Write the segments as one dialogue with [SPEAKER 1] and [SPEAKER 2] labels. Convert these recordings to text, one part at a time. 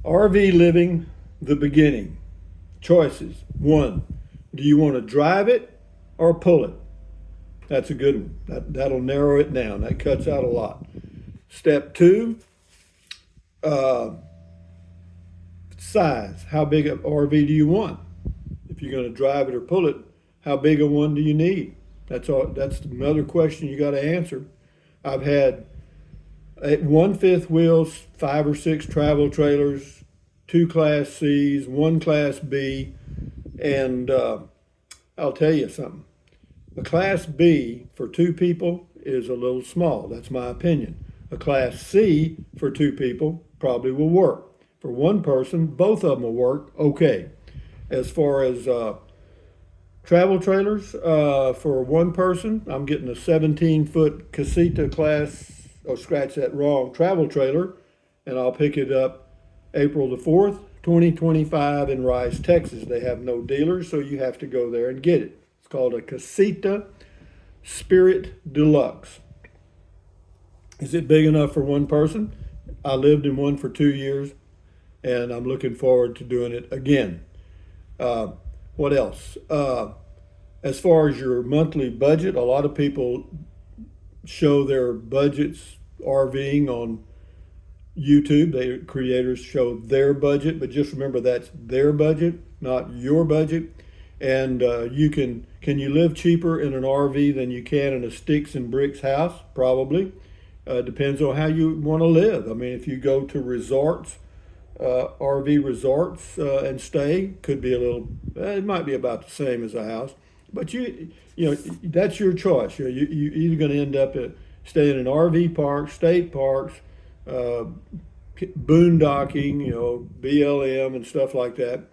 [SPEAKER 1] RV living, the beginning. Choices. One, do you want to drive it or pull it? That's a good one. That'll narrow it down. That cuts out a lot. Step two, uh, size. How big an RV do you want? If you're going to drive it or pull it, how big a one do you need? That's all. That's another question you got to answer. I've had one fifth wheels, five or six travel trailers, two Class C's, one Class B, and I'll tell you something. A Class B for two people is a little small. That's my opinion. A Class C for two people probably will work. For one person, both of them will work okay. As far as travel trailers, for one person, I'm getting a 17-foot Casita class, oh, scratch that wrong, travel trailer, and I'll pick it up April the 4th, 2025 in Rice, Texas. They have no dealers, so you have to go there and get it. It's called a Casita Spirit Deluxe. Is it big enough for one person? I lived in one for 2 years, and I'm looking forward to doing it again. Uh, what else? As far as your monthly budget, a lot of people show their budgets RVing on YouTube. They creators show their budget, but just remember that's their budget, not your budget. And can you live cheaper in an RV than you can in a sticks and bricks house? Probably. Depends on how you want to live. I mean, if you go to resorts, RV resorts and stay, could be a little. It might be about the same as a house, but you know that's your choice. You're either going to end up staying in RV parks, state parks, uh, boondocking, BLM and stuff like that.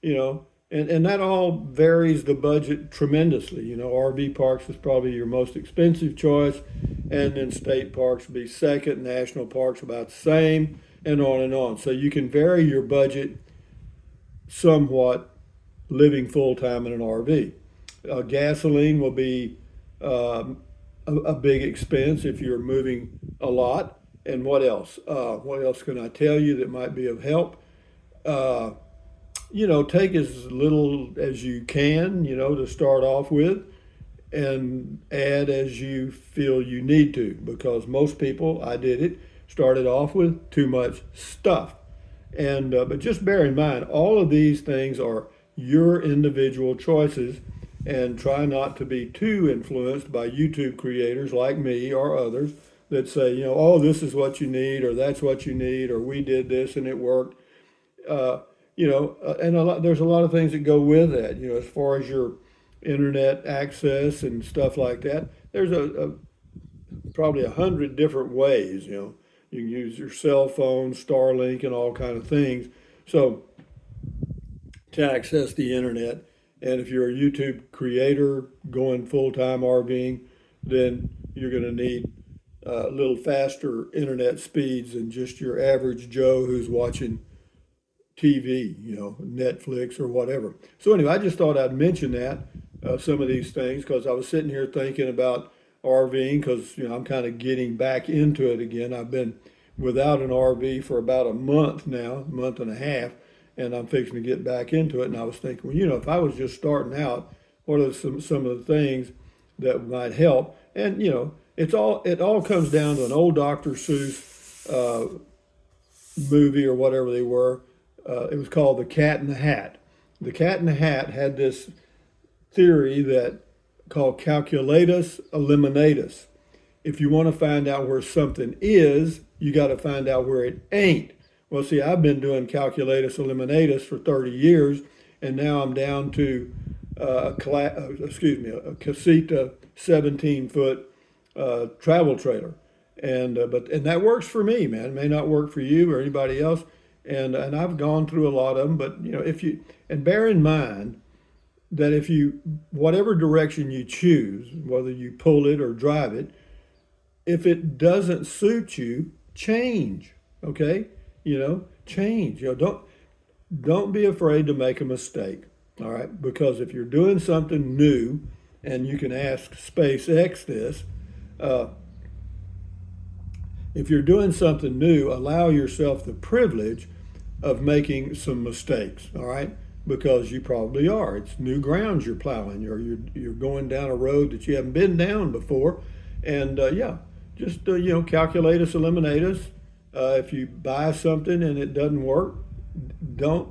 [SPEAKER 1] And that all varies the budget tremendously. RV parks is probably your most expensive choice, and then state parks would be second, national parks about the same, and on and on. So you can vary your budget somewhat living full time in an RV. Gasoline will be a big expense if you're moving a lot. And what else? What else can I tell you that might be of help? Uh, Take as little as you can, to start off with, and add as you feel you need to, because most people, I did it, started off with too much stuff. And but just bear in mind, all of these things are your individual choices, and try not to be too influenced by YouTube creators like me or others that say, oh, this is what you need, or that's what you need, or we did this and it worked. Uh, and there's a lot of things that go with that. As far as your internet access and stuff like that, there's probably 100 different ways. You can use your cell phone, Starlink, and all kind of things. So to access the internet, and if you're a YouTube creator going full time RVing, then you're going to need a little faster internet speeds than just your average Joe who's watching TV, Netflix or whatever. So anyway, I just thought I'd mention that some of these things because I was sitting here thinking about RVing because I'm kind of getting back into it again. I've been without an RV for about a month now, month and a half, and I'm fixing to get back into it. And I was thinking, well, if I was just starting out, what are some of the things that might help? And it all comes down to an old Dr. Seuss movie or whatever they were. It was called The Cat in the Hat. The Cat in the Hat had this theory that called calculatus eliminatus. If you want to find out where something is, you got to find out where it ain't. Well, see, I've been doing calculatus eliminatus for 30 years, and now I'm down to a Casita 17-foot travel trailer, and that works for me, man. It may not work for you or anybody else, and I've gone through a lot of them. But if you and bear in mind that if you whatever direction you choose, whether you pull it or drive it, if it doesn't suit you, change. Okay, change. Don't be afraid to make a mistake. All right, because if you're doing something new, and you can ask SpaceX this. Uh, if you're doing something new, allow yourself the privilege of making some mistakes, all right? Because you probably are. It's new grounds you're plowing, or you're going down a road that you haven't been down before, and yeah, just calculate us, eliminate us. If you buy something and it doesn't work, don't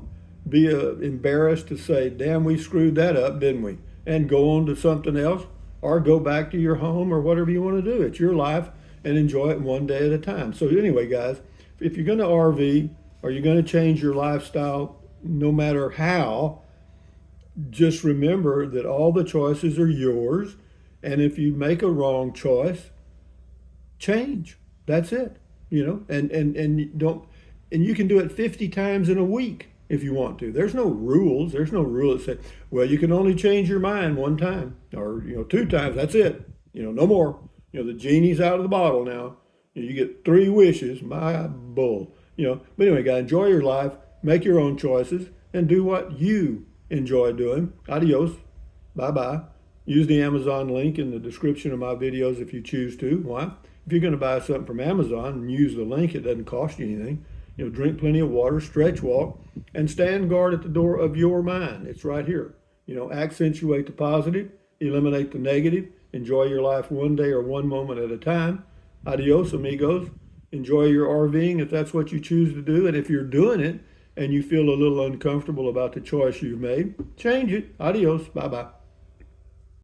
[SPEAKER 1] be embarrassed to say, "Damn, we screwed that up, didn't we?" And go on to something else, or go back to your home or whatever you want to do. It's your life, and enjoy it one day at a time. So anyway, guys, if you're going to RV or you're going to change your lifestyle, no matter how, just remember that all the choices are yours. And if you make a wrong choice, change. That's it. And you don't, and you can do it 50 times in a week if you want to. There's no rules. There's no rule that says, well, you can only change your mind one time, or two times. That's it. No more. The genie's out of the bottle now. You get 3 wishes. My bull. But anyway, guys, enjoy your life, make your own choices, and do what you enjoy doing. Adios. Bye-bye. Use the Amazon link in the description of my videos if you choose to. Why? If you're going to buy something from Amazon and use the link, it doesn't cost you anything. Drink plenty of water, stretch, walk, and stand guard at the door of your mind. It's right here. Accentuate the positive, eliminate the negative, enjoy your life one day or one moment at a time. Adios, amigos. Enjoy your RVing if that's what you choose to do. And if you're doing it and you feel a little uncomfortable about the choice you've made, change it. Adios. Bye-bye.